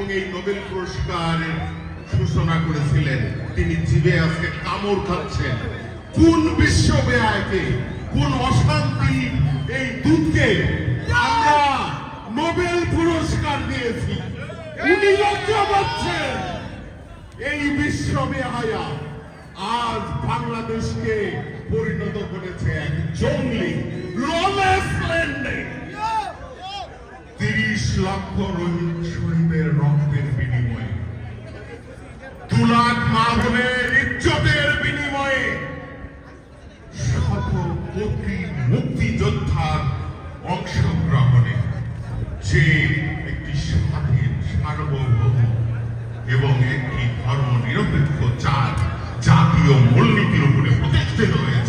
এবং এই নোবেল পুরস্কারের সূচনা করেছিলেন, তিনি জীবে আজকে কামড় খাচ্ছেন। কোন বিশ্ব ব্যয়কে, কোন অশান্তি এই দূতকে আমরা নোবেল পুরস্কার দিয়েছি, উনি লজ্জা পাচ্ছেন। এই বিশ্ব বেহায়া আজ বাংলাদেশকে পরিণত করেছে এক জঙ্গলি ললেস ল্যান্ডে। 30 লক্ষ শহীদের রক্তের বিনিময়ে, 2 লাখ মা বোনের ইজ্জতের বিনিময়ে, শত কোটি মুক্তিযোদ্ধার অংশগ্রহণে যে একটি স্বাধীন, সার্বভৌম এবং একটি ধর্ম নিরপেক্ষ জাতীয় মূলনীতির উপরে প্রতিষ্ঠিত হয়েছে,